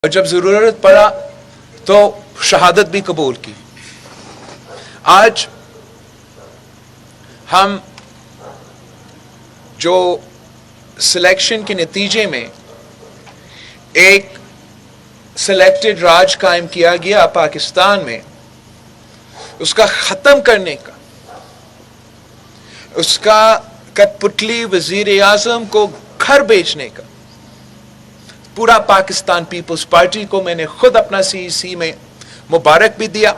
اور جب ضرورت پڑا تو شہادت بھی قبول کی. آج ہم جو سلیکشن کے نتیجے میں ایک سلیکٹڈ راج قائم کیا گیا پاکستان میں، اس کا ختم کرنے کا، اس کا کٹ پتلی وزیر اعظم کو گھر بیچنے کا، پورا پاکستان پیپلز پارٹی کو میں نے خود اپنا سی میں مبارک بھی دیا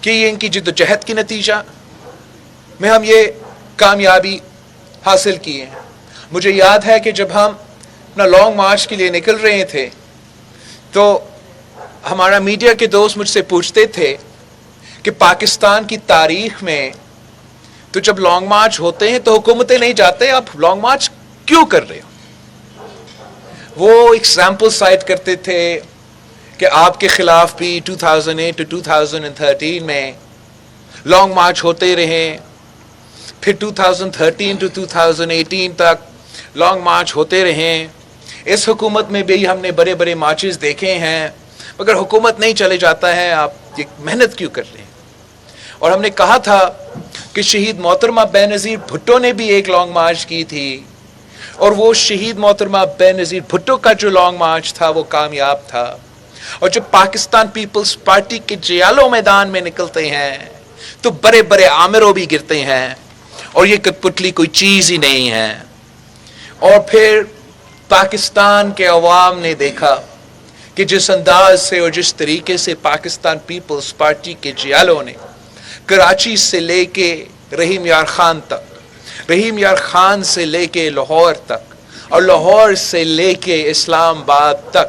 کہ یہ ان کی جدوجہد کی نتیجہ میں ہم یہ کامیابی حاصل کیے ہیں. مجھے یاد ہے کہ جب ہم اپنا لانگ مارچ کے لیے نکل رہے تھے تو ہمارا میڈیا کے دوست مجھ سے پوچھتے تھے کہ پاکستان کی تاریخ میں تو جب لانگ مارچ ہوتے ہیں تو حکومتیں نہیں جاتے، آپ لانگ مارچ کیوں کر رہے ہو؟ وہ ایگزامپل سائٹ کرتے تھے کہ آپ کے خلاف بھی 2008 to 2013 میں لانگ مارچ ہوتے رہے، پھر 2013 to 2018 تک لانگ مارچ ہوتے رہے. اس حکومت میں بھی ہم نے بڑے بڑے مارچز دیکھے ہیں، مگر حکومت نہیں چلے جاتا ہے، آپ یہ محنت کیوں کر رہے ہیں؟ اور ہم نے کہا تھا کہ شہید محترمہ بے نظیر بھٹو نے بھی ایک لانگ مارچ کی تھی، اور وہ شہید محترمہ بے نظیر بھٹو کا جو لانگ مارچ تھا وہ کامیاب تھا. اور جب پاکستان پیپلز پارٹی کے جیالو میدان میں نکلتے ہیں تو بڑے بڑے آمروں بھی گرتے ہیں، اور یہ کٹ پتلی کوئی چیز ہی نہیں ہے. اور پھر پاکستان کے عوام نے دیکھا کہ جس انداز سے اور جس طریقے سے پاکستان پیپلز پارٹی کے جیالوں نے کراچی سے لے کے رحیم یار خان تک، رحیم یار خان سے لے کے لاہور تک، اور لاہور سے لے کے اسلام آباد تک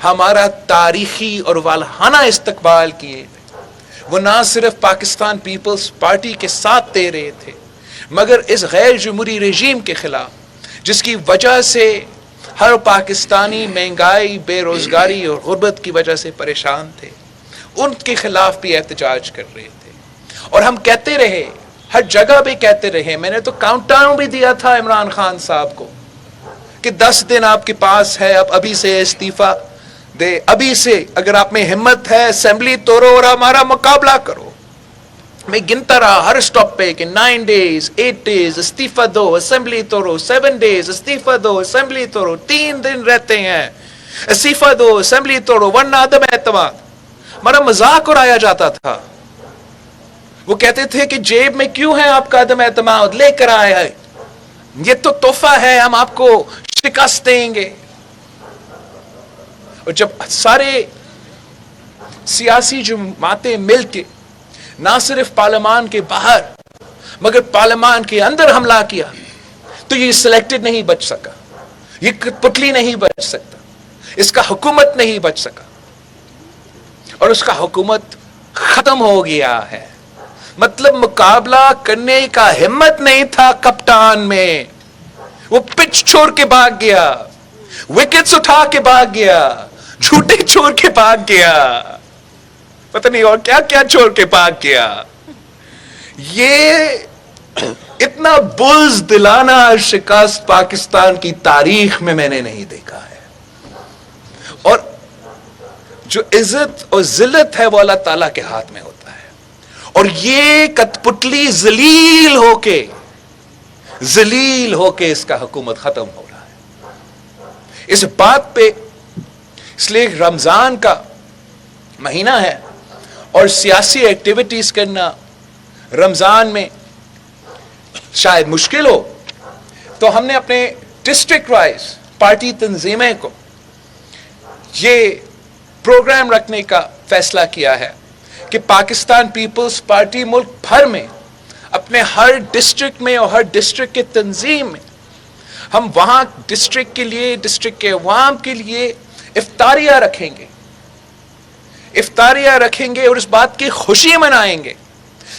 ہمارا تاریخی اور والہانہ استقبال کیے تھے. وہ نہ صرف پاکستان پیپلز پارٹی کے ساتھ دے رہے تھے، مگر اس غیر جمہوری رژیم کے خلاف جس کی وجہ سے ہر پاکستانی مہنگائی، بے روزگاری اور غربت کی وجہ سے پریشان تھے، ان کے خلاف بھی احتجاج کر رہے تھے. اور ہم کہتے رہے، ہر جگہ بھی کہتے رہے، میں نے تو کاؤنٹ ڈاؤن بھی دیا تھا عمران خان صاحب کو کہ 10 دن آپ کے پاس ہے، آپ ابھی سے استعفیٰ دے، ابھی سے اگر آپ میں ہمت ہے اسمبلی توڑو اور ہمارا مقابلہ کرو. میں گنتا رہا ہر سٹاپ پہ کہ 9 days 8 days استعفیٰ دو، اسمبلی توڑو، 7 days استعفیٰ دو، اسمبلی توڑو، 3 دن رہتے ہیں، استعفیٰ دو، اسمبلی توڑو، ورنہ عدم اعتماد. ہمارا مذاق اڑایا جاتا تھا. وہ کہتے تھے کہ جیب میں کیوں ہے آپ کا عدم اعتماد، لے کر آئے ہیں، یہ تو تحفہ ہے، ہم آپ کو شکست دیں گے. اور جب سارے سیاسی جماعتیں مل کے نہ صرف پارلیمان کے باہر مگر پارلیمان کے اندر حملہ کیا تو یہ سلیکٹڈ نہیں بچ سکا، یہ پتلی نہیں بچ سکتا، اس کا حکومت نہیں بچ سکا، اور اس کا حکومت ختم ہو گیا ہے. مطلب مقابلہ کرنے کا ہمت نہیں تھا کپتان میں، وہ پچ چھوڑ کے بھاگ گیا، وکٹس اٹھا کے بھاگ گیا، جھوٹے چھوڑ کے بھاگ گیا، پتہ نہیں اور کیا کیا چھوڑ کے بھاگ گیا. یہ اتنا بزدلانہ شکست پاکستان کی تاریخ میں نے نہیں دیکھا ہے. اور جو عزت اور ذلت ہے وہ اللہ تعالیٰ کے ہاتھ میں ہوتا ہے، اور یہ کٹ پتلی ذلیل ہو کے اس کا حکومت ختم ہو رہا ہے. اس بات پہ اس لیے رمضان کا مہینہ ہے اور سیاسی ایکٹیویٹیز کرنا رمضان میں شاید مشکل ہو، تو ہم نے اپنے ڈسٹرکٹ وائز پارٹی تنظیمیں کو یہ پروگرام رکھنے کا فیصلہ کیا ہے کہ پاکستان پیپلز پارٹی ملک بھر میں اپنے ہر ڈسٹرکٹ میں اور ہر ڈسٹرکٹ کے تنظیم میں ہم وہاں ڈسٹرکٹ کے لیے، ڈسٹرکٹ کے عوام کے لیے افطاریاں رکھیں گے اور اس بات کی خوشی منائیں گے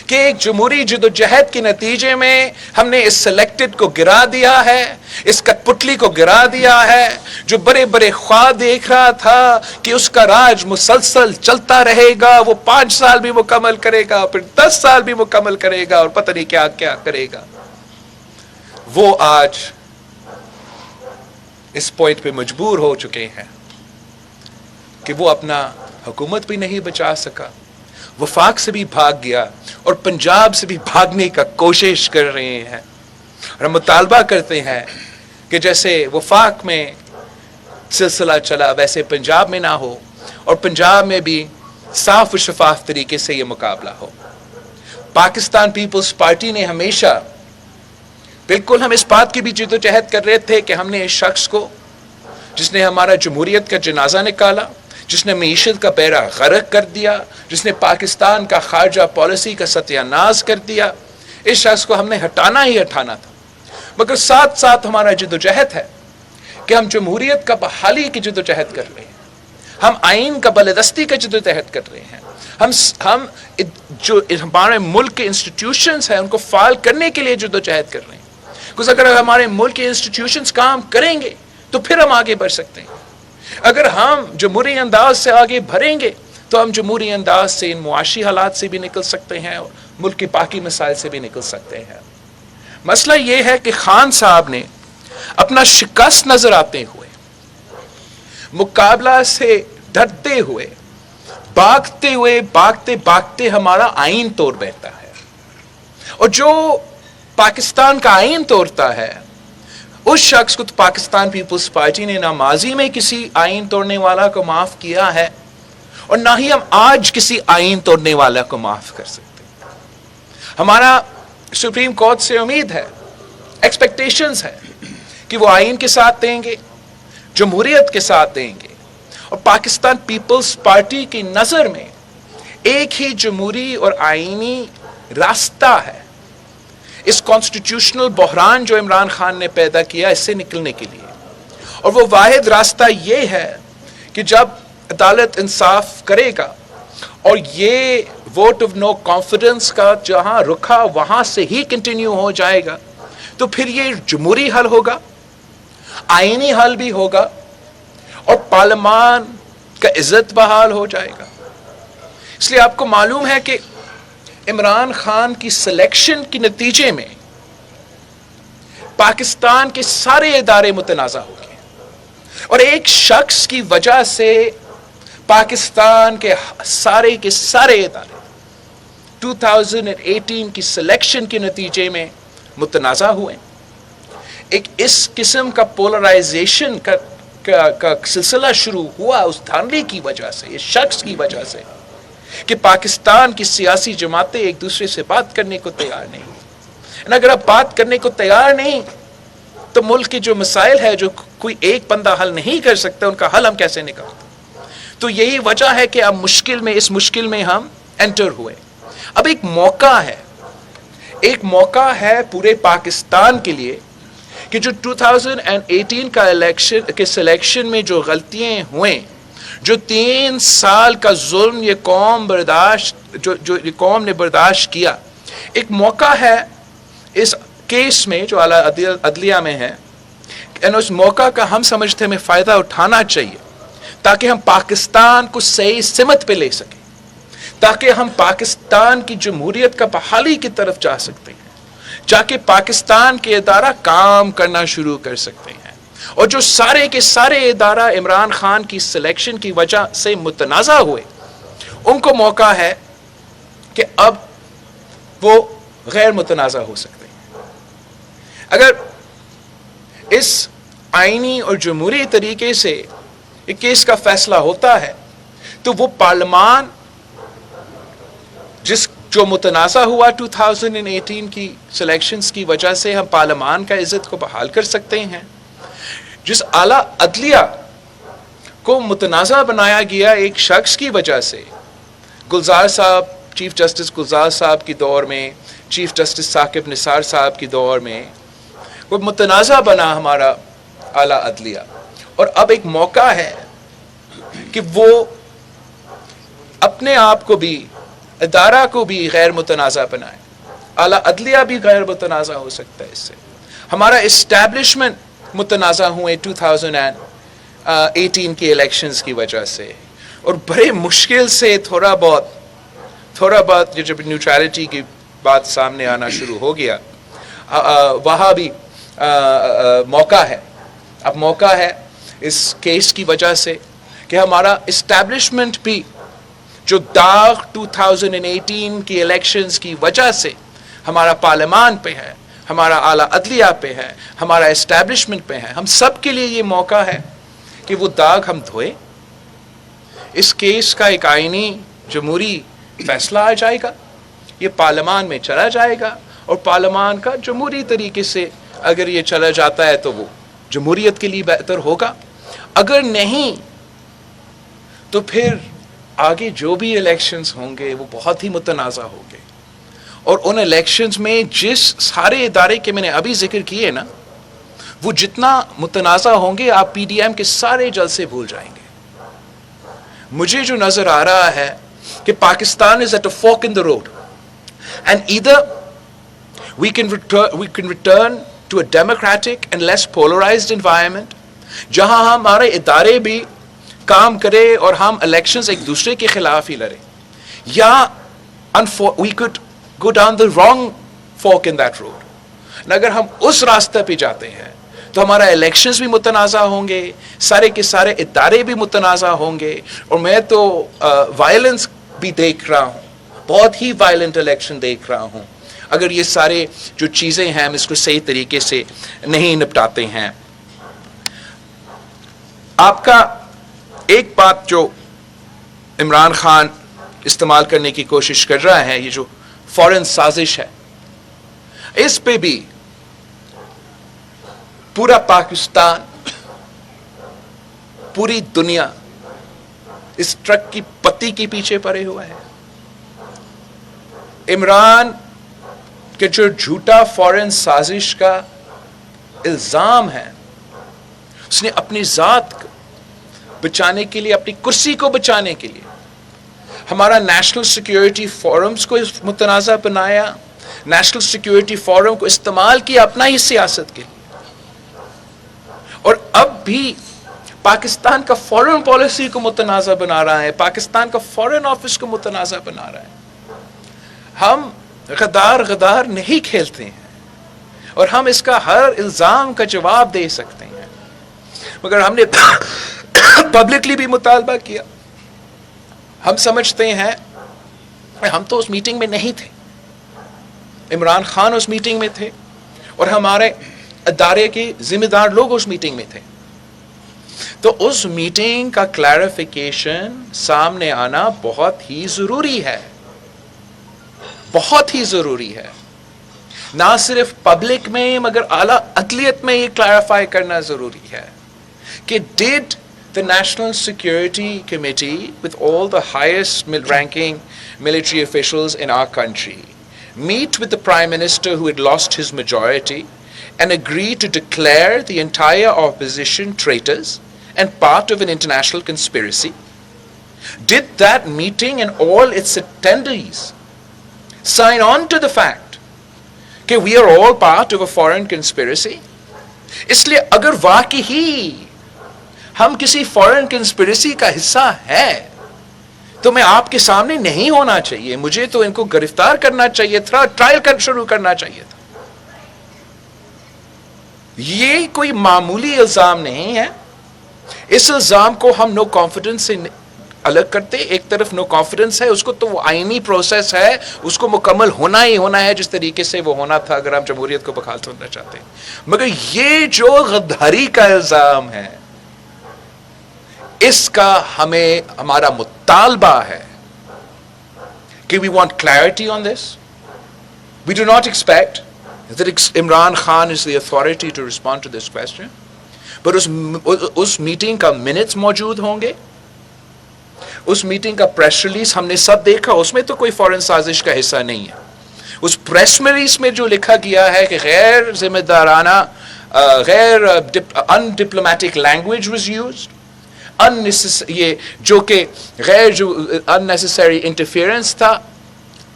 کہ ایک جمہوری جدوجہد کے نتیجے میں ہم نے اس سلیکٹڈ کو گرا دیا ہے، اس کٹ پتلی کو گرا دیا ہے جو بڑے بڑے خواب دیکھ رہا تھا کہ اس کا راج مسلسل چلتا رہے گا، وہ 5 سال بھی مکمل کرے گا، پھر 10 سال بھی مکمل کرے گا اور پتہ نہیں کیا کیا کرے گا. وہ آج اس پوائنٹ پہ مجبور ہو چکے ہیں کہ وہ اپنا حکومت بھی نہیں بچا سکا، وفاق سے بھی بھاگ گیا اور پنجاب سے بھی بھاگنے کا کوشش کر رہے ہیں. اور ہم مطالبہ کرتے ہیں کہ جیسے وفاق میں سلسلہ چلا ویسے پنجاب میں نہ ہو، اور پنجاب میں بھی صاف و شفاف طریقے سے یہ مقابلہ ہو. پاکستان پیپلز پارٹی نے ہمیشہ بالکل، ہم اس بات کی بھی جد و جہد کر رہے تھے کہ ہم نے اس شخص کو جس نے ہمارا جمہوریت کا جنازہ نکالا، جس نے معیشت کا بیڑا غرق کر دیا، جس نے پاکستان کا خارجہ پالیسی کا ستیہ ناز کر دیا، اس شخص کو ہم نے ہٹانا ہی ہٹانا تھا. مگر ساتھ ساتھ ہمارا جد و جہد ہے کہ ہم جمہوریت کا بحالی کی جد و جہد کر رہے ہیں، ہم آئین کا بالادستی کا جد و جہد کر رہے ہیں، ہم جو ہمارے ملک کے انسٹیٹیوشنز ہیں ان کو فعال کرنے کے لیے جد و جہد کر رہے ہیں. کیونکہ اگر ہمارے ملک کے انسٹیٹیوشنز کام کریں گے تو پھر ہم آگے بڑھ سکتے ہیں. اگر ہم جمہوری انداز سے آگے بڑھیں گے تو ہم جمہوری انداز سے ان معاشی حالات سے بھی نکل سکتے ہیں اور ملک کی باقی مسائل سے بھی نکل سکتے ہیں. مسئلہ یہ ہے کہ خان صاحب نے اپنا شکست نظر آتے ہوئے، مقابلہ سے ڈرتے ہوئے، بھاگتے بھاگتے ہمارا آئین توڑ بیٹھتا ہے. اور جو پاکستان کا آئین توڑتا ہے اس شخص کو تو پاکستان پیپلز پارٹی نے نہ ماضی میں کسی آئین توڑنے والا کو معاف کیا ہے اور نہ ہی ہم آج کسی آئین توڑنے والا کو معاف کر سکتے. ہمارا سپریم کورٹ سے امید ہے، ایکسپیکٹیشنز ہے کہ وہ آئین کے ساتھ دیں گے، جمہوریت کے ساتھ دیں گے. اور پاکستان پیپلز پارٹی کی نظر میں ایک ہی جمہوری اور آئینی راستہ ہے اس کانسٹیٹیوشنل بحران جو عمران خان نے پیدا کیا اس سے نکلنے کے لیے. اور وہ واحد راستہ یہ ہے کہ جب عدالت انصاف کرے گا اور یہ ووٹ آف نو کانفیڈنس کا جہاں رکھا وہاں سے ہی کنٹینیو ہو جائے گا تو پھر یہ جمہوری حل ہوگا، آئینی حل بھی ہوگا اور پارلیمان کا عزت بحال ہو جائے گا. اس لیے آپ کو معلوم ہے کہ عمران خان کی سلیکشن کے نتیجے میں پاکستان کے سارے ادارے متنازع ہو گئے اور ایک شخص کی وجہ سے پاکستان کے سارے ادارے 2018 کی سلیکشن کے نتیجے میں متنازع ہوئے. ایک اس قسم کا پولرائزیشن کا سلسلہ شروع ہوا اس دھاندلی کی وجہ سے، اس شخص کی وجہ سے کہ پاکستان کی سیاسی جماعتیں ایک دوسرے سے بات کرنے کو تیار نہیں. اگر آپ بات کرنے کو تیار نہیں تو ملک کے جو مسائل ہے جو کوئی ایک بندہ حل نہیں کر سکتا ان کا حل ہم کیسے نکالتے. تو یہی وجہ ہے کہ اب اس مشکل میں ہم انٹر ہوئے. اب ایک موقع ہے پورے پاکستان کے لیے کہ جو 2018 کا الیکشن کے سلیکشن میں جو غلطیاں ہوئیں، جو 3 سال کا ظلم یہ قوم نے برداشت کیا، ایک موقع ہے اس کیس میں جو اعلیٰ عدلیہ میں ہے، اس موقع کا ہم سمجھتے ہمیں فائدہ اٹھانا چاہیے تاکہ ہم پاکستان کو صحیح سمت پہ لے سکیں، تاکہ ہم پاکستان کی جمہوریت کا بحالی کی طرف جا سکتے ہیں، جا کے پاکستان کے ادارہ کام کرنا شروع کر سکتے ہیں. اور جو سارے کے سارے ادارہ عمران خان کی سلیکشن کی وجہ سے متنازع ہوئے ان کو موقع ہے کہ اب وہ غیر متنازع ہو سکتے ہیں. اگر اس آئینی اور جمہوری طریقے سے ایک کیس کا فیصلہ ہوتا ہے تو وہ پارلیمان جو متنازع ہوا 2018 کی سلیکشنز کی وجہ سے، ہم پارلیمان کا عزت کو بحال کر سکتے ہیں. جس اعلیٰ عدلیہ کو متنازع بنایا گیا ایک شخص کی وجہ سے، گلزار صاحب، چیف جسٹس گلزار صاحب کی دور میں، چیف جسٹس ثاقب نثار صاحب کی دور میں وہ متنازع بنا ہمارا اعلیٰ عدلیہ. اور اب ایک موقع ہے کہ وہ اپنے آپ کو بھی، ادارہ کو بھی غیر متنازع بنائے. اعلیٰ عدلیہ بھی غیر متنازع ہو سکتا ہے اس سے. ہمارا اسٹیبلشمنٹ متنازع ہوئے 2018 کی الیکشنز کی وجہ سے، اور بڑے مشکل سے تھوڑا بہت جب نیوٹرلٹی کی بات سامنے آنا شروع ہو گیا وہاں بھی موقع ہے. اب موقع ہے اس کیس کی وجہ سے کہ کہ ہمارا اسٹیبلشمنٹ بھی جو داغ 2018 کی الیکشنز کی وجہ سے ہمارا پارلیمان پہ ہے، ہمارا اعلیٰ عدلیہ پہ ہے، ہمارا اسٹیبلشمنٹ پہ ہے، ہم سب کے لیے یہ موقع ہے کہ وہ داغ ہم دھوئے. اس کیس کا ایک آئینی جمہوری فیصلہ آ جائے گا، یہ پارلیمان میں چلا جائے گا، اور پارلیمان کا جمہوری طریقے سے اگر یہ چلا جاتا ہے تو وہ جمہوریت کے لیے بہتر ہوگا. اگر نہیں تو پھر آگے جو بھی الیکشنز ہوں گے وہ بہت ہی متنازع ہوں گے، اور ان الیکشنز میں جس سارے ادارے کے میں نے ابھی ذکر کیے نا، وہ جتنا متنازع ہوں گے آپ پی ڈی ایم کے سارے جلسے بھول جائیں گے. مجھے جو نظر آ رہا ہے کہ Pakistan is at a fork in the road, and either we can return to a democratic and less polarized environment جہاں ہمارے ادارے بھی کام کرے اور ہم الیکشنز ایک دوسرے کے خلاف ہی لڑیں، یا we could go down the wrong fork in that road. اگر ہم اس راستہ پہ جاتے ہیں تو ہمارا الیکشنز بھی متنازع ہوں گے، سارے کے سارے ادارے بھی متنازع ہوں گے، اور میں تو وائلنس بھی دیکھ رہا ہوں، بہت ہی وائلنٹ الیکشن دیکھ رہا ہوں اگر یہ سارے جو چیزیں ہیں ہم اس کو صحیح طریقے سے نہیں نپٹاتے ہیں. آپ کا ایک بات جو عمران خان استعمال کرنے کی کوشش کر رہا ہے، یہ جو فورن سازش ہے، اس پہ بھی پورا پاکستان، پوری دنیا اس ٹرک کی پتی کے پیچھے پڑے ہوا ہے. عمران کے جو جھوٹا فورن سازش کا الزام ہے، اس نے اپنی ذات کو بچانے کے لیے، اپنی کرسی کو بچانے کے لیے ہمارا نیشنل سیکیورٹی فورمز کو متنازع بنایا، نیشنل سیکیورٹی فورم کو استعمال کیا اپنا ہی سیاست کے لیے، اور اب بھی پاکستان کا فورن پالیسی کو متنازع بنا رہا ہے، پاکستان کا فورن آفس کو متنازع بنا رہا ہے. ہم غدار نہیں کھیلتے ہیں، اور ہم اس کا ہر الزام کا جواب دے سکتے ہیں، مگر ہم نے پبلکلی بھی مطالبہ کیا. ہم سمجھتے ہیں ہم تو اس میٹنگ میں نہیں تھے، عمران خان اس میٹنگ میں تھے، اور ہمارے ادارے کے ذمہ دار لوگ اس میٹنگ میں تھے. تو اس میٹنگ کا کلیریفیکیشن سامنے آنا بہت ہی ضروری ہے، بہت ہی ضروری ہے. نہ صرف پبلک میں مگر اعلیٰ عدلیت میں یہ کلیریفائی کرنا ضروری ہے کہ dead the National Security Committee, with all the highest ranking military officials in our country, meet with the Prime Minister who had lost his majority and agree to declare the entire opposition traitors and part of an international conspiracy? Did that meeting and all its attendees sign on to the fact that we are all part of a foreign conspiracy? اس لیے اگر واقعی ہم کسی فورن conspiracy کا حصہ ہے تو میں آپ کے سامنے نہیں ہونا چاہیے، مجھے تو ان کو گرفتار کرنا چاہیے تھا، ٹرائل شروع کرنا چاہیے تھا. یہ کوئی معمولی الزام نہیں ہے. اس الزام کو ہم نو کانفیڈنس سے الگ کرتے. ایک طرف نو کانفیڈنس ہے، اس کو تو وہ آئینی پروسیس ہے، اس کو مکمل ہونا ہی ہونا ہے جس طریقے سے وہ ہونا تھا اگر ہم جمہوریت کو بحال کرنا چاہتے ہیں. مگر یہ جو غداری کا الزام ہے، اس کا ہمیں ہمارا مطالبہ ہے کہ we want clarity on this. We do not expect that Imran Khan is the authority to respond to this question. But اس میٹنگ کا منٹس موجود ہوں گے، اس میٹنگ کا پریس ریلیز ہم نے سب دیکھا، اس میں تو کوئی فورن سازش کا حصہ نہیں ہے. اس پریس ریلیز میں جو لکھا گیا ہے کہ غیر ذمہ دارانہ undiplomatic language was used, یہ جو کہ غیر جو unnecessary interference تھا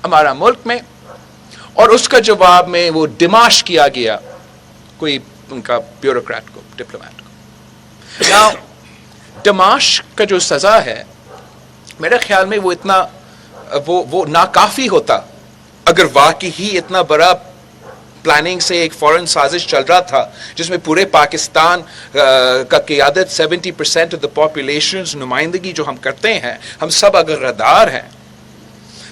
ہمارا ملک میں، اور اس کا جواب میں وہ ڈیماش کیا گیا کوئی ان کا بیوروکریٹ کو، ڈپلومیٹ کو. Now ڈیماش کا جو سزا ہے میرے خیال میں وہ اتنا وہ ناکافی ہوتا اگر واقعی اتنا بڑا پلاننگ سے ایک فورن سازش چل رہا تھا جس میں پورے پاکستان کا قیادت 70% آف دا پاپولیشن نمائندگی جو ہم کرتے ہیں، ہم سب اگر غدار ہیں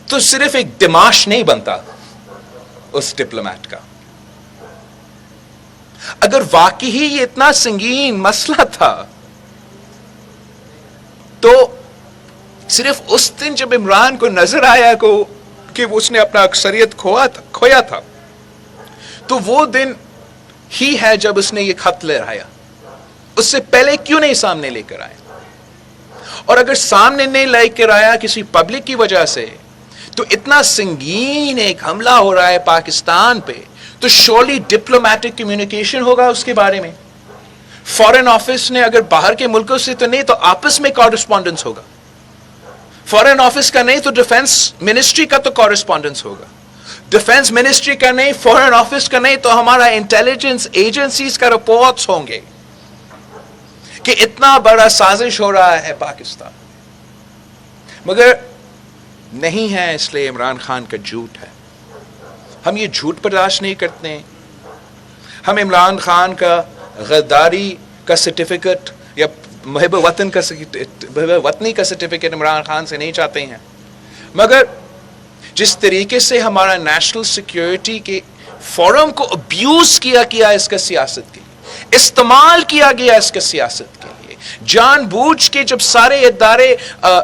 تو صرف ایک دماش نہیں بنتا اس ڈپلومیٹ کا. اگر واقعی یہ اتنا سنگین مسئلہ تھا تو صرف اس دن جب عمران کو نظر آیا کہ اس نے اپنا اکثریت کھویا تھا تو وہ دن ہی ہے جب اس نے یہ خط لہرایا. اس سے پہلے کیوں نہیں سامنے لے کر آیا؟ اور اگر سامنے نہیں لے کر آیا کسی پبلک کی وجہ سے تو اتنا سنگین ایک حملہ ہو رہا ہے پاکستان پہ، تو شورلی ڈپلومیٹک کمیونیکیشن ہوگا اس کے بارے میں. فورن آفس نے اگر باہر کے ملکوں سے تو نہیں تو آپس میں کورسپونڈنس ہوگا. فورن آفس کا نہیں تو ڈیفنس منسٹری کا تو کورسپونڈنس ہوگا. ڈیفنس منسٹری کا نہیں، فورن آفس کا نہیں تو ہمارا انٹیلیجنس ایجنسیز کا رپورٹس ہوں گے کہ اتنا بڑا سازش ہو رہا ہے پاکستان. مگر نہیں ہے، اس لیے عمران خان کا جھوٹ ہے. ہم یہ جھوٹ برداشت نہیں کرتے ہیں. ہم عمران خان کا غداری کا سرٹیفکیٹ یا محب وطنی کا سرٹیفکیٹ عمران خان سے نہیں چاہتے ہیں. مگر جس طریقے سے ہمارا نیشنل سیکیورٹی کے فورم کو ابیوز کیا گیا اس کا سیاست کے لیے، استعمال کیا گیا اس کا سیاست کے لیے، جان بوجھ کے جب سارے ادارے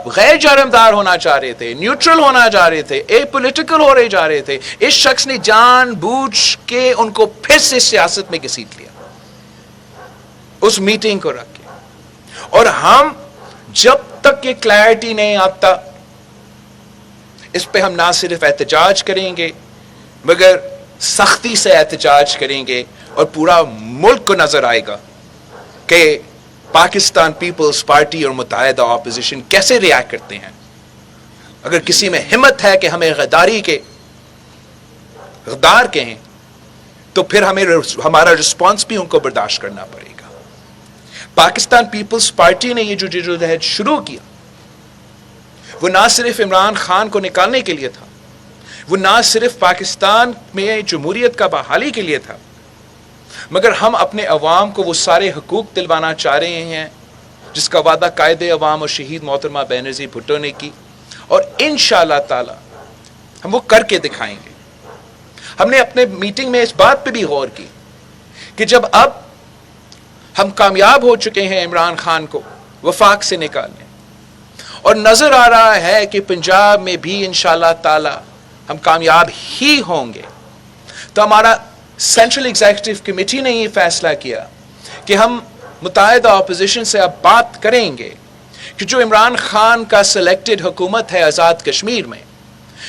غیر جانبدار ہونا چاہ رہے تھے، نیوٹرل ہونا چاہ رہے تھے، اے پولیٹیکل ہو رہے جا رہے تھے، اس شخص نے جان بوجھ کے ان کو پھر سے سیاست میں گھسیٹ لیا اس میٹنگ کو رکھ کے. اور ہم جب تک یہ کلیئرٹی نہیں آتا اس پہ ہم نہ صرف احتجاج کریں گے مگر سختی سے احتجاج کریں گے، اور پورا ملک کو نظر آئے گا کہ پاکستان پیپلز پارٹی اور متحدہ اپوزیشن کیسے ریاکٹ کرتے ہیں. اگر کسی میں ہمت ہے کہ ہمیں غداری کے غدار کہیں تو پھر ہمیں ہمارا رسپانس بھی ان کو برداشت کرنا پڑے گا. پاکستان پیپلز پارٹی نے یہ جو جدوجہد شروع کیا وہ نہ صرف عمران خان کو نکالنے کے لیے تھا، وہ نہ صرف پاکستان میں جمہوریت کا بحالی کے لیے تھا، مگر ہم اپنے عوام کو وہ سارے حقوق دلوانا چاہ رہے ہیں جس کا وعدہ قائد عوام اور شہید محترمہ بینظیر بھٹو نے کی، اور انشاءاللہ تعالی ہم وہ کر کے دکھائیں گے. ہم نے اپنے میٹنگ میں اس بات پہ بھی غور کی کہ جب اب ہم کامیاب ہو چکے ہیں عمران خان کو وفاق سے نکالنے، اور نظر آ رہا ہے کہ پنجاب میں بھی انشاءاللہ تعالی ہم کامیاب ہی ہوں گے، تو ہمارا سینٹرل ایگزیکٹو کمیٹی نے یہ فیصلہ کیا کہ ہم متحدہ اپوزیشن سے اب بات کریں گے کہ جو عمران خان کا سلیکٹڈ حکومت ہے آزاد کشمیر میں،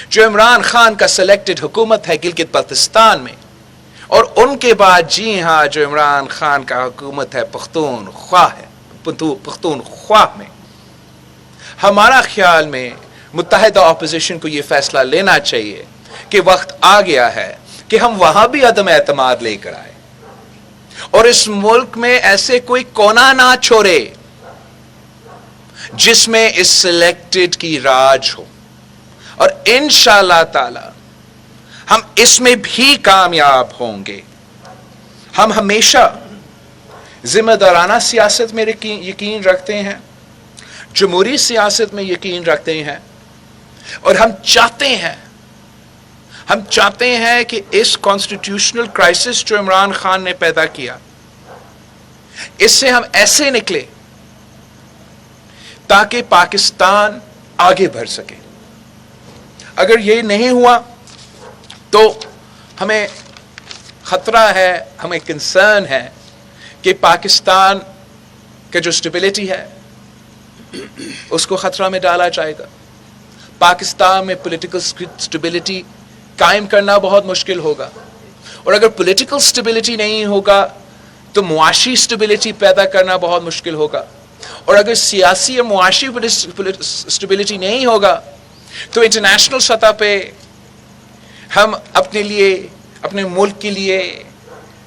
جو عمران خان کا سلیکٹڈ حکومت ہے گلگت بلتستان میں، اور ان کے بعد جی ہاں جو عمران خان کا حکومت ہے پختونخوا میں، ہمارا خیال میں متحدہ اپوزیشن کو یہ فیصلہ لینا چاہیے کہ وقت آ گیا ہے کہ ہم وہاں بھی عدم اعتماد لے کر آئے اور اس ملک میں ایسے کوئی کونا نہ چھوڑے جس میں اس سلیکٹڈ کی راج ہو، اور انشاءاللہ تعالی ہم اس میں بھی کامیاب ہوں گے. ہم ہمیشہ ذمہ دارانہ سیاست میں یقین رکھتے ہیں، جمہوری سیاست میں یقین رکھتے ہیں، اور ہم چاہتے ہیں کہ اس کانسٹیٹیوشنل کرائسس جو عمران خان نے پیدا کیا اس سے ہم ایسے نکلے تاکہ پاکستان آگے بڑھ سکے. اگر یہ نہیں ہوا تو ہمیں خطرہ ہے، ہمیں کنسرن ہے کہ پاکستان کا جو سٹیبلٹی ہے اس کو خطرہ میں ڈالا جائے گا. پاکستان میں پولیٹیکل سٹیبلٹی قائم کرنا بہت مشکل ہوگا، اور اگر پولیٹیکل سٹیبلٹی نہیں ہوگا تو معاشی سٹیبلٹی پیدا کرنا بہت مشکل ہوگا، اور اگر سیاسی اور معاشی سٹیبلٹی نہیں ہوگا تو انٹرنیشنل سطح پہ ہم اپنے لیے، اپنے ملک کے لیے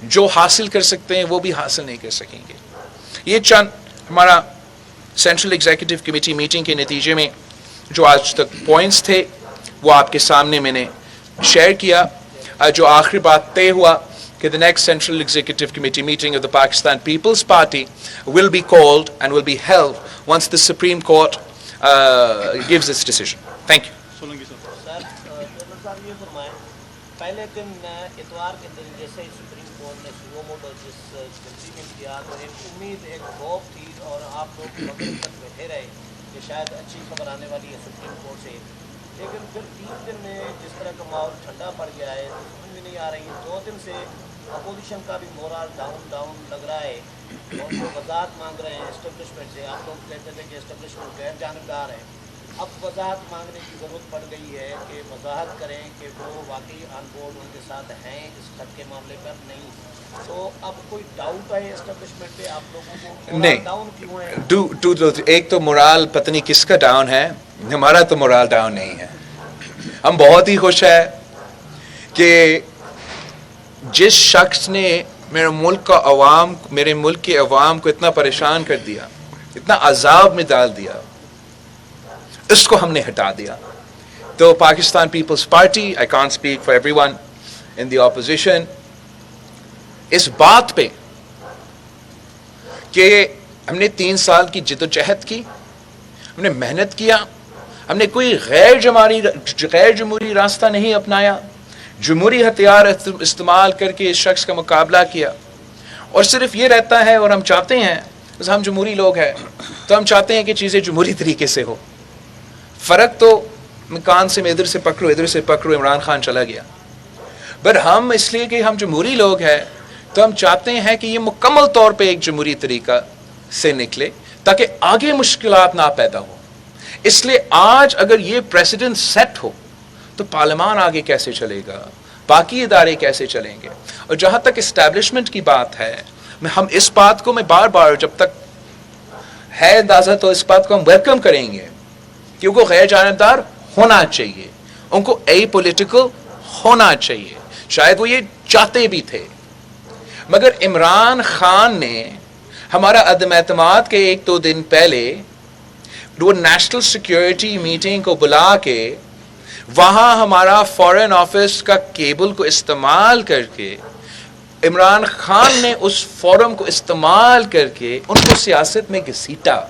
جو حاصل کر سکتے ہیں وہ بھی حاصل نہیں کر سکیں گے. یہ چند ہمارا سینٹرل ایگزیکٹو کمیٹی میٹنگ کے نتیجے میں جو آج تک پوائنٹس تھے وہ آپ کے سامنے میں نے شیئر کیا. جو آخری بات طے ہوا کہ the next Central Executive Committee meeting of the Pakistan People's Party will be called and will be held once the Supreme Court gives its decision. Thank you. صاحب یہ فرمائیں، پہلے دن اتوار کے دن جیسے سپریم کورٹ نے سو موٹو جس گنتی میں کیا تو ایک امید ایک خوف تھی اور آپ لوگ مغرب تک بیٹھے رہے کہ شاید اچھی خبر آنے والی ہے سپریم کورٹ سے، لیکن پھر 3 دن میں جس طرح کا ماحول ٹھنڈا پڑ گیا ہے تو سمجھ میں نہیں آ رہی. 2 دن سے اپوزیشن کا بھی مورال ڈاؤن لگ رہا ہے اور جو وضاحت مانگ رہے ہیں اسٹیبلشمنٹ سے. آپ لوگ کہتے تھے کہ اسٹیبلشمنٹ غیر جانبدار ہے، اب وضاحت مانگنے کی ضرورت پڑ گئی ہے کہ وضاحت کریں کہ وہ واقعی آن بورڈ ان کے ساتھ ہیں اس خط کے معاملے پر نہیں. تو اب کوئی ڈاؤٹ ہے اسٹیبلشمنٹ پہ آپ لوگوں کو؟ نہیں، ڈاؤن کیوں ہے؟ ایک تو مورال پتہ نہیں کس کا ڈاؤن ہے، ہمارا تو مورال ڈاؤن نہیں ہے. ہم بہت ہی خوش ہیں کہ جس شخص نے میرے ملک کے عوام کو اتنا پریشان کر دیا، اتنا عذاب میں ڈال دیا، اس کو ہم نے ہٹا دیا. تو Pakistan Peoples Party, I can't speak for everyone in the opposition، اس بات پہ کہ ہم نے 3 سال کی جد و جہد کی، ہم نے محنت کیا، ہم نے کوئی غیر جمہوری راستہ نہیں اپنایا، جمہوری ہتھیار استعمال کر کے اس شخص کا مقابلہ کیا. اور صرف یہ رہتا ہے، اور ہم چاہتے ہیں، ہم جمہوری لوگ ہیں تو ہم چاہتے ہیں کہ چیزیں جمہوری طریقے سے ہو. فرق تو کان سے میں ادھر سے پکڑو عمران خان چلا گیا. بٹ ہم اس لیے کہ ہم جمہوری لوگ ہیں تو ہم چاہتے ہیں کہ یہ مکمل طور پہ ایک جمہوری طریقہ سے نکلے تاکہ آگے مشکلات نہ پیدا ہو. اس لیے آج اگر یہ پریسیڈنٹ سیٹ ہو تو پارلیمان آگے کیسے چلے گا، باقی ادارے کیسے چلیں گے. اور جہاں تک اسٹیبلشمنٹ کی بات ہے، ہم اس بات کو میں بار بار جب تک ہے اندازہ تو اس بات کو ہم ویلکم کریں گے کہ ان کو غیر جانبدار ہونا چاہیے، ان کو اے پولیٹیکل ہونا چاہیے. شاید وہ یہ چاہتے بھی تھے، مگر عمران خان نے ہمارا عدم اعتماد کے 1-2 دن پہلے وہ نیشنل سیکیورٹی میٹنگ کو بلا کے وہاں ہمارا فارن آفس کا کیبل کو استعمال کر کے عمران خان نے اس فورم کو استعمال کر کے ان کو سیاست میں گھسیٹا،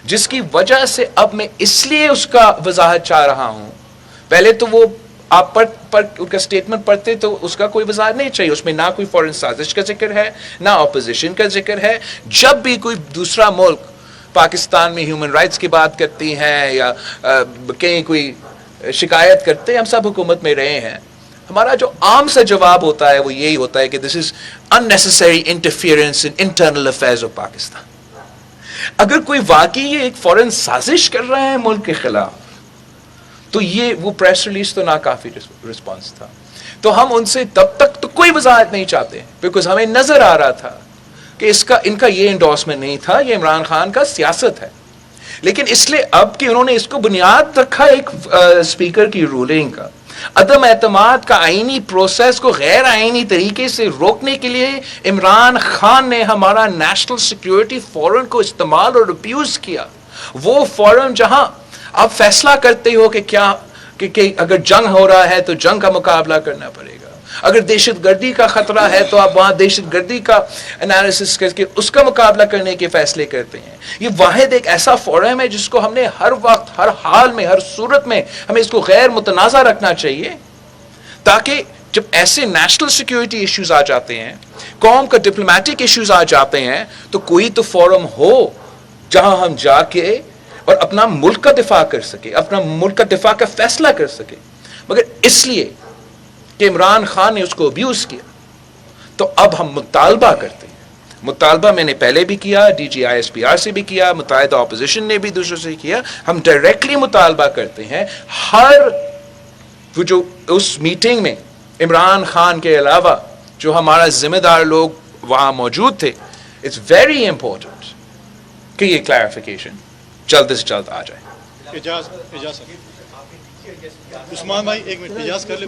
جس کی وجہ سے اب میں اس لیے اس کا وضاحت چاہ رہا ہوں. پہلے تو وہ آپ ان کا سٹیٹمنٹ پڑھتے تو اس کا کوئی وضاحت نہیں چاہیے، اس میں نہ کوئی فورن سازش کا ذکر ہے، نہ اپوزیشن کا ذکر ہے. جب بھی کوئی دوسرا ملک پاکستان میں ہیومن رائٹس کی بات کرتی ہیں یا کہیں کوئی شکایت کرتے، ہم سب حکومت میں رہے ہیں، ہمارا جو عام سا جواب ہوتا ہے وہ یہی ہوتا ہے کہ دس از unnecessary interference in internal affairs of Pakistan. اگر کوئی واقعی یہ ایک فورن سازش کر رہے ہیں ملک کے خلاف تو یہ وہ پریس ریلیز تو ناکافی رسپانس تھا. تو ہم ان سے تب تک تو کوئی وضاحت نہیں چاہتے بیکاز ہمیں نظر آ رہا تھا کہ ان کا یہ انڈورسمنٹ نہیں تھا، یہ عمران خان کا سیاست ہے. لیکن اس لیے اب کہ انہوں نے اس کو بنیاد رکھا ایک اسپیکر کی رولنگ کا، عدم اعتماد کا آئینی پروسیس کو غیر آئینی طریقے سے روکنے کے لیے عمران خان نے ہمارا نیشنل سیکیورٹی فورم کو استعمال اور ابیوز کیا. وہ فورم جہاں آپ فیصلہ کرتے ہو کہ کیا کہ اگر جنگ ہو رہا ہے تو جنگ کا مقابلہ کرنا پڑے گا، اگر دہشت گردی کا خطرہ ہے تو آپ وہاں دہشت گردی کا انالیسس کر کے اس کا مقابلہ کرنے کے فیصلے کرتے ہیں. یہ واحد ایک ایسا فورم ہے جس کو ہم نے ہر وقت، ہر حال میں، ہر صورت میں ہمیں اس کو غیر متنازع رکھنا چاہیے، تاکہ جب ایسے نیشنل سیکیورٹی ایشوز آ جاتے ہیں، قوم کا ڈپلومیٹک ایشوز آ جاتے ہیں، تو کوئی تو فورم ہو جہاں ہم جا کے اور اپنا ملک کا دفاع کر سکے، اپنا ملک کا دفاع کا فیصلہ کر سکے. مگر اس لیے کہ عمران خان نے اس کو ابیوز کیا تو اب ہم مطالبہ کرتے ہیں. مطالبہ میں نے پہلے بھی کیا، D G I S P R سے بھی کیا، متحدہ اپوزیشن نے بھی دوسروں سے کیا. ہم ڈائریکٹلی مطالبہ کرتے ہیں وہ جو اس میٹنگ میں عمران خان کے علاوہ جو ہمارا ذمہ دار لوگ وہاں موجود تھے، اٹس ویری امپورٹنٹ کہ یہ کلیریفیکیشن جلد سے جلد آ جائے. اجاز عثمان بھائی ایک منٹ اجاز کر لیں.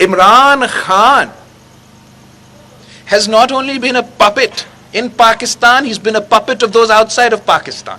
Imran Khan has not only been a puppet in Pakistan, he's been a puppet of those outside of Pakistan.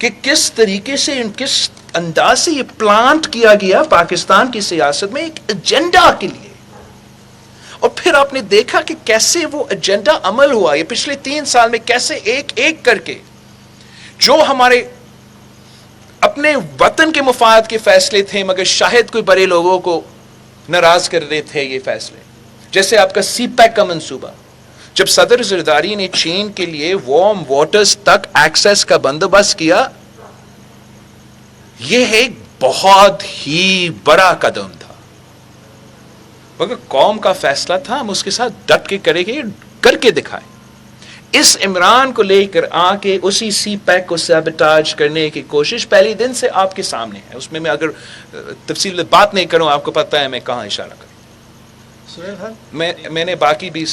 کہ کس طریقے سے کس انداز سے یہ پلانٹ کیا گیا پاکستان کی سیاست میں ایک ایجنڈا کے لیے، اور پھر آپ نے دیکھا کہ کیسے وہ ایجنڈا عمل ہوا. یہ پچھلے 3 سال میں کیسے ایک ایک کر کے جو ہمارے اپنے وطن کے مفاد کے فیصلے تھے مگر شاید کوئی بڑے لوگوں کو ناراض کر رہے تھے یہ فیصلے، جیسے آپ کا سی پیک کا منصوبہ، جب صدر زرداری نے چین کے لیے وارم واٹرز تک ایکسس کا بندوبست کیا، یہ ایک بہت ہی بڑا قدم تھا، مگر قوم کا فیصلہ تھا، ہم اس کے ساتھ ڈٹ کے کریں گے، کر کے دکھائیں. اس عمران کو لے کر آ کے اسی سی پیک کو سیبوٹاج کرنے کی کوشش پہلے دن سے آپ کے سامنے ہے. اس میں اگر تفصیل بات نہیں کروں، آپ کو پتہ ہے میں کہاں اشارہ کروں. میں نے باقی بھی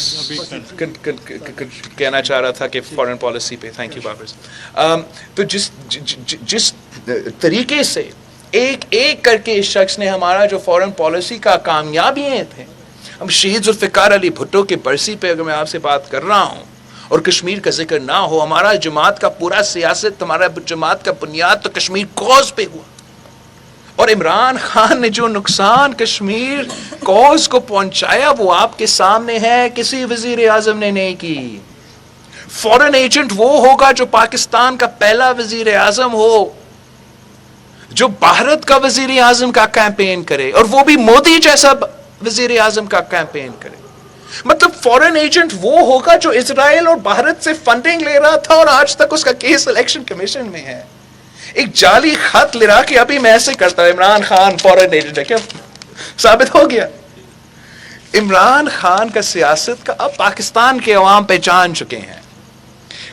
کہنا چاہ رہا تھا کہ فارن پالیسی پہ. Thank you Babar. تو جس طریقے سے ایک ایک کر کے اس شخص نے ہمارا جو فارن پالیسی کا کامیابیاں تھے، ہم شہید ذوالفقار علی بھٹو کے برسی پہ اگر میں آپ سے بات کر رہا ہوں اور کشمیر کا ذکر نہ ہو، ہمارا جماعت کا پورا سیاست، ہمارا جماعت کا بنیاد تو کشمیر کوز پہ ہوا، اور عمران خان نے جو نقصان کشمیر کوز کو پہنچایا وہ آپ کے سامنے ہے. کسی وزیر اعظم نے نہیں کی. فورن ایجنٹ وہ ہوگا جو پاکستان کا پہلا وزیر اعظم ہو جو بھارت کا وزیر اعظم کا کیمپین کرے، اور وہ بھی مودی جیسا وزیر اعظم کا کیمپین کرے. مطلب فورن ایجنٹ وہ ہوگا جو اسرائیل اور بھارت سے فنڈنگ لے رہا تھا اور آج تک اس کا کیس الیکشن کمیشن میں ہے. ایک جعلی خط لرا کے ابھی میں ایسے کرتا ہوں عمران خان فورن ایجنٹ ہے، کیا ثابت ہو گیا؟ عمران خان کا سیاست کا اب پاکستان کے عوام پہچان چکے ہیں.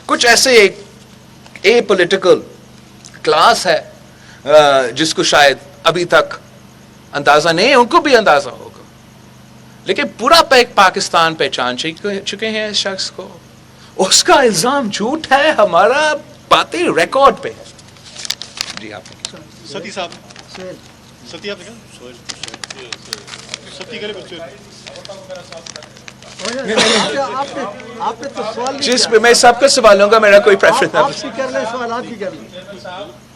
کچھ ایسے اے پولیٹیکل کلاس ہے جس کو شاید ابھی تک اندازہ نہیں، ان کو بھی اندازہ ہوگا، لیکن پورا پاکستان پہچان چکے ہیں اس شخص کو. اس کا الزام جھوٹ ہے، ہمارا باتیں ریکارڈ پہ ہے. جی آپ ستی صاحب ستی آپ ستی کرے جس پہ میں سب کا سوال لوں گا، میرا کوئی پریفرنس نہیں. کر لیں سوالات بھی کر لیں.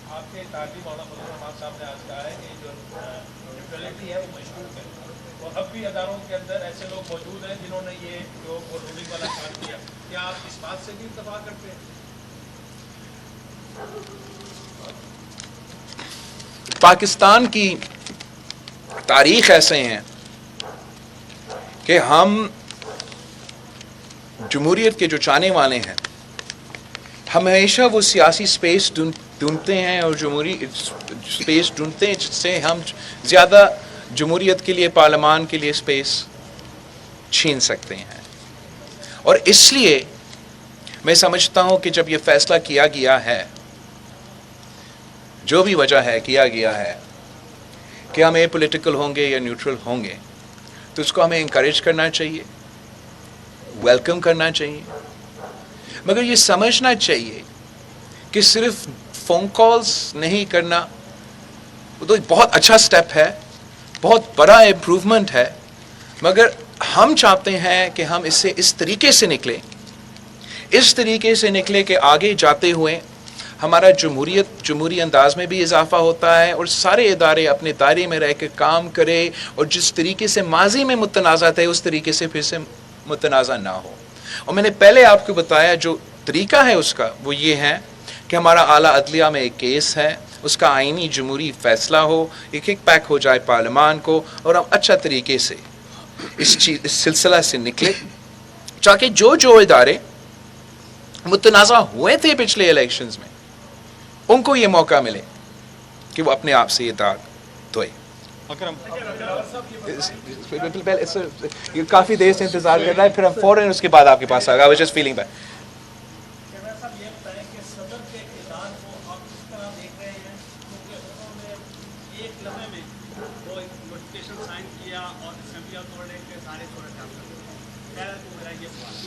آپ کے تعلیم مولانا محمد صاحب نے آج کہا ہے کہ جو نیوٹرلٹی ہے وہ مشکوک ہے، اور اب بھی اداروں کے اندر ایسے لوگ موجود ہیں جنہوں نے یہ جو رولنگ والا کام کیا. کیا آپ اس بات سے بھی اتفاق کرتے ہیں؟ پاکستان کی تاریخ ایسے ہیں کہ ہم جمہوریت کے جو چاہنے والے ہیں، ہم ہمیشہ وہ سیاسی سپیس ڈھونڈتے ہیں اور جمہوری سپیس ڈھونڈتے ہیں جس سے ہم زیادہ جمہوریت کے لیے، پارلیمان کے لیے سپیس چھین سکتے ہیں. اور اس لیے میں سمجھتا ہوں کہ جب یہ فیصلہ کیا گیا ہے، جو بھی وجہ ہے کیا گیا ہے کہ ہم اے پولیٹیکل ہوں گے یا نیوٹرل ہوں گے، تو اس کو ہمیں انکریج کرنا چاہیے، ویلکم کرنا چاہیے، مگر یہ سمجھنا چاہیے کہ صرف فون کالز نہیں کرنا وہ تو بہت اچھا سٹیپ ہے، بہت بڑا امپروومنٹ ہے، مگر ہم چاہتے ہیں کہ ہم اس سے اس طریقے سے نکلیں کہ آگے جاتے ہوئے ہمارا جمہوری انداز میں بھی اضافہ ہوتا ہے اور سارے ادارے اپنے دائرے میں رہ کے کام کرے اور جس طریقے سے ماضی میں متنازع تھے اس طریقے سے پھر سے متنازع نہ ہو. اور میں نے پہلے آپ کو بتایا جو طریقہ ہے اس کا وہ یہ ہے کہ ہمارا اعلیٰ عدلیہ میں ایک کیس ہے، اس کا آئینی جمہوری فیصلہ ہو، ایک ایک پیک ہو جائے پارلیمان کو، اور ہم اچھا طریقے سے اس سلسلہ سے نکلے تاکہ جو ادارے متنازع ہوئے تھے پچھلے الیکشنز میں ان کو یہ موقع ملے کہ وہ اپنے آپ سے یہ داغ دھوئے. کافی دیر سے انتظار کر رہا ہے، پھر ہم فوراً اس کے بعد آپ کے پاس آ گا. I was just feeling bad. صاحب یہ بتائیں کہ صدر کے اعلان کو آپ کس طرح دیکھ رہے ہیں، کیونکہ انہوں نے ایک لمحے میں وہ نوٹیفکیشن سائن کیا اور اسمبلیاں توڑنے کے سارے چھوڑے کام کر دیا. خیر تو میرا یہ سوال ہے،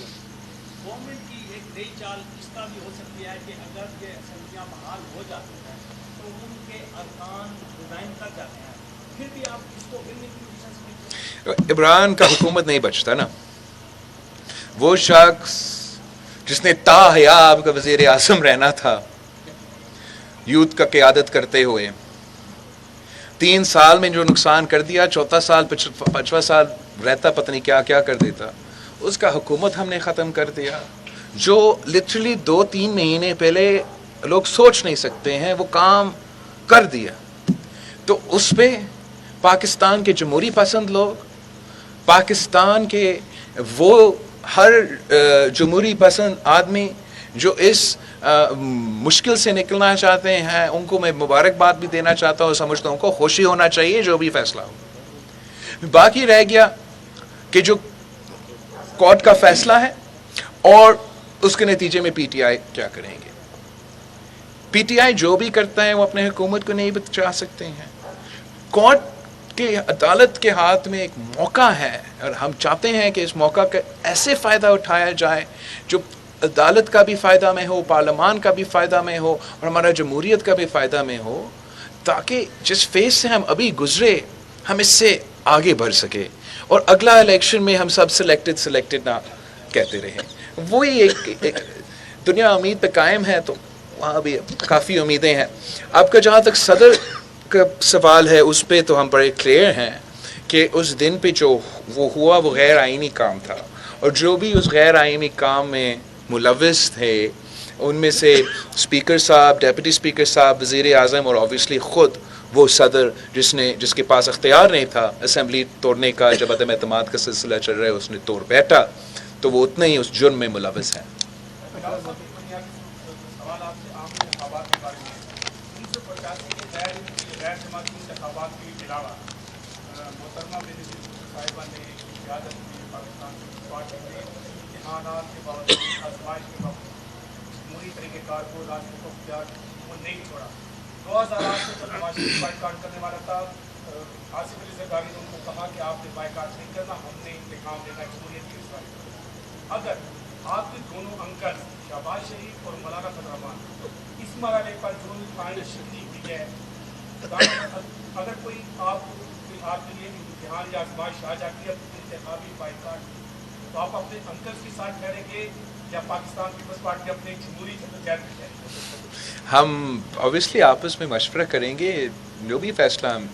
گورنمنٹ کی ایک نئی چال اس طرح بھی ہو سکتی ہے کہ اگر یہ اسمبلیاں بحال ہو جاتی ہیں تو ان کے ارکان ڈیزائن کر جاتے ہیں، پھر بھی آپ اس کو ون ون پوزیشن سمجھتے ہیں؟ عمران کا حکومت نہیں بچتا نا. وہ شخص جس نے تا حیات کا وزیر اعظم رہنا تھا یوتھ کا قیادت کرتے ہوئے 3 سال میں جو نقصان کر دیا، چوتھا سال 5واں سال رہتا پتہ نہیں کیا کیا کر دیتا، اس کا حکومت ہم نے ختم کر دیا. جو لٹرلی 2-3 مہینے پہلے لوگ سوچ نہیں سکتے ہیں وہ کام کر دیا. تو اس پہ پاکستان کے جمہوری پسند لوگ، پاکستان کے وہ ہر جمہوری پسند آدمی جو اس مشکل سے نکلنا چاہتے ہیں، ان کو میں مبارکباد بھی دینا چاہتا ہوں. سمجھتا ہوں کو خوشی ہونا چاہیے جو بھی فیصلہ ہو. باقی رہ گیا کہ جو کورٹ کا فیصلہ ہے اور اس کے نتیجے میں پی ٹی آئی کیا کریں گے. پی ٹی آئی جو بھی کرتا ہے وہ اپنے حکومت کو نہیں بچا سکتے ہیں. کورٹ کے عدالت کے ہاتھ میں ایک موقع ہے اور ہم چاہتے ہیں کہ اس موقع کا ایسے فائدہ اٹھایا جائے جو عدالت کا بھی فائدہ میں ہو، پارلیمان کا بھی فائدہ میں ہو اور ہمارا جمہوریت کا بھی فائدہ میں ہو، تاکہ جس فیز سے ہم ابھی گزرے ہم اس سے آگے بڑھ سکے اور اگلا الیکشن میں ہم سب سلیکٹڈ نہ کہتے رہیں. وہی ایک دنیا امید پہ قائم ہے، تو وہاں بھی کافی امیدیں ہیں. آپ کا جہاں تک صدر کا سوال ہے اس پہ تو ہم بڑے کلیئر ہیں کہ اس دن پہ جو وہ ہوا وہ غیر آئینی کام تھا، اور جو بھی اس غیر آئینی کام میں ملوث تھے ان میں سے اسپیکر صاحب، ڈیپٹی اسپیکر صاحب، وزیر اعظم اور اوبویسلی خود وہ صدر جس کے پاس اختیار نہیں تھا اسمبلی توڑنے کا. جب عدم اعتماد کا سلسلہ چل رہا ہے اس نے توڑ بیٹھا، تو وہ اتنا ہی اس جرم میں ملوث ہیں. سوال آپ سے عام انتخابات کے بارے میں 1985 کے غیر جماعتی انتخابات کے علاوہ محترمہ بینظیر صاحبہ نے قیادت کی پاکستان پارٹی میں امتحانات کے باوجود آزمائش کے وقت جمہوری طریقہ کار کو راستوں کو اختیار وہ نہیں چھوڑا. 2008 سے تو نواز شریف بائیکاٹ کرنے والا تھا. آصف علی زرداری نے ان کو کہا کہ آپ نے بائیکاٹ نہیں کرنا، ہم نے انتخاب دینا جمہوریت کی رسوائی. اگر آپ کے دونوں انکل شہباز شریف اور مولانا فضل الرحمان اس مرحلے پر جو قائم شکلی کی ہے، اگر کوئی آپ کے لیے امتحان یا آزمائش آ جاتی ہے انتخابی بائیکاٹ، تو آپ اپنے انکل کے ساتھ ٹھہریں گے یا پاکستان پیپلز پارٹی اپنے جمہوری جہد میں ٹھہریں گے؟ ہم اوبیسلی آپس میں مشورہ کریں گے. جو بھی فیصلہ ہم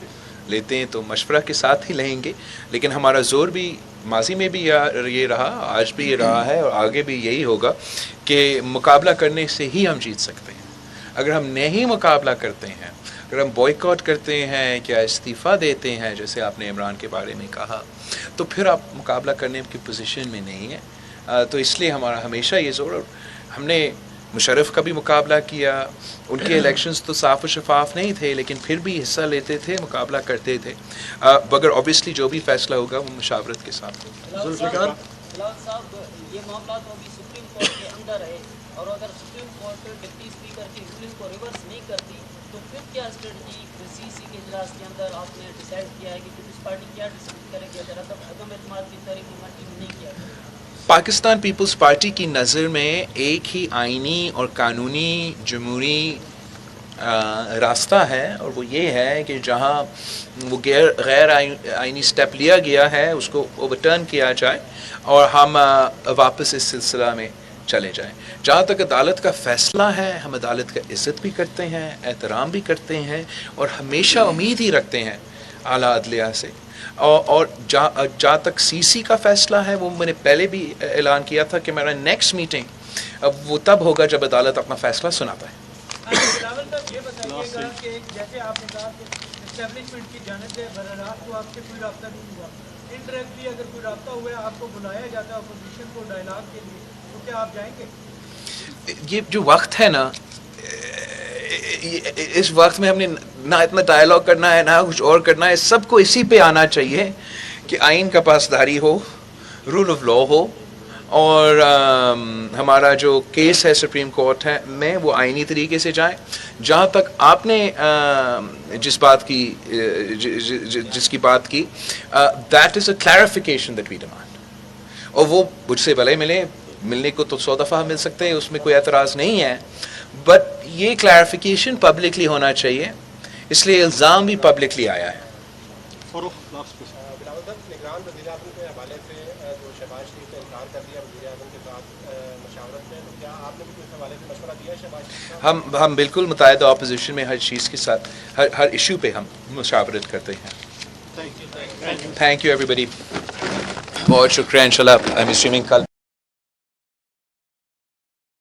لیتے ہیں تو مشورہ کے ساتھ ہی لیں گے، لیکن ہمارا زور بھی ماضی میں بھی یہ رہا، آج بھی یہ رہا ہے اور آگے بھی یہی ہوگا کہ مقابلہ کرنے سے ہی ہم جیت سکتے ہیں. اگر ہم نہیں مقابلہ کرتے ہیں، اگر ہم بوائیکاٹ کرتے ہیں کیا استعفیٰ دیتے ہیں جیسے آپ نے عمران کے بارے میں کہا، تو پھر آپ مقابلہ کرنے کی پوزیشن میں نہیں ہیں. تو اس لیے ہمارا ہمیشہ یہ زور، ہم نے مشرف کا بھی مقابلہ کیا، ان کے الیکشنز تو صاف و شفاف نہیں تھے لیکن پھر بھی حصہ لیتے تھے، مقابلہ کرتے تھے، مگر اوبیسلی جو بھی فیصلہ ہوگا وہ مشاورت کے ساتھ ہوگا. فلال صاحب، یہ معاملات تو ابھی سپریم کورٹ کے اندر ہے، اور اگر سپریم کورٹ ڈپٹی اسپیکر کی رولنگ کو ریورس نہیں کرتی تو پھر کیا اسٹریٹجی سی سی کے اجلاس کے اندر آپ نے ڈیسائیڈ کیا ہے کہ پیپلز پارٹی کیا ڈیسائیڈ کرے گی اگر عدم اعتماد کی تحریک منظور نہیں کیا جائے؟ پاکستان پیپلز پارٹی کی نظر میں ایک ہی آئینی اور قانونی جمہوری راستہ ہے، اور وہ یہ ہے کہ جہاں وہ غیر آئینی سٹیپ لیا گیا ہے اس کو اوورٹرن کیا جائے اور ہم واپس اس سلسلہ میں چلے جائیں. جہاں تک عدالت کا فیصلہ ہے، ہم عدالت کا عزت بھی کرتے ہیں، احترام بھی کرتے ہیں اور ہمیشہ امید ہی رکھتے ہیں اعلیٰ عدلیہ سے. اور جہاں تک سی سی کا فیصلہ ہے وہ میں نے پہلے بھی اعلان کیا تھا کہ میرا نیکسٹ میٹنگ وہ تب ہوگا جب عدالت اپنا فیصلہ سنا پائے. بلاول صاحب یہ بتائیے گا کہ جیسے آپ نے کہا کہ اسٹیبلشمنٹ کی جانب سے براہ راست تو آپ سے کوئی رابطہ نہیں ہوا، انڈائریکٹلی اگر کوئی رابطہ ہوا ہے، آپ کو بلایا جاتا ہے اپوزیشن کو ڈائلاگ کے لیے، تو کیا آپ جائیں گے؟ یہ جو وقت ہے نا، اس وقت میں ہم نے نہ اتنا ڈائلاگ کرنا ہے نہ کچھ اور کرنا ہے، سب کو اسی پہ آنا چاہیے کہ آئین کا پاسداری ہو، رول آف لا ہو، اور ہمارا جو کیس ہے سپریم کورٹ ہے میں وہ آئینی طریقے سے جائیں. جہاں تک آپ نے جس کی بات کی that is a clarification that we demand, اور وہ مجھ سے بھلے ملنے کو تو 100 دفعہ مل سکتے ہیں، اس میں کوئی اعتراض نہیں ہے، بٹ یہ کلیریفیکیشن پبلکلی ہونا چاہیے، اس لیے الزام بھی پبلکلی آیا ہے. بلاول صاحب، نگران وزیر اعظم کے حوالے سے جو شہباز شریف نے انکار کر دیا وزیر اعظم کے ساتھ مشاورت میں ہم بالکل متحدہ اپوزیشن میں ہر چیز کے ساتھ ہر ایشو پہ ہم مشاورت کرتے ہیں. تھینک یو ایوری بڈی. بہت شکریہ. انشاءاللہ آئی ایم اسٹریمنگ کل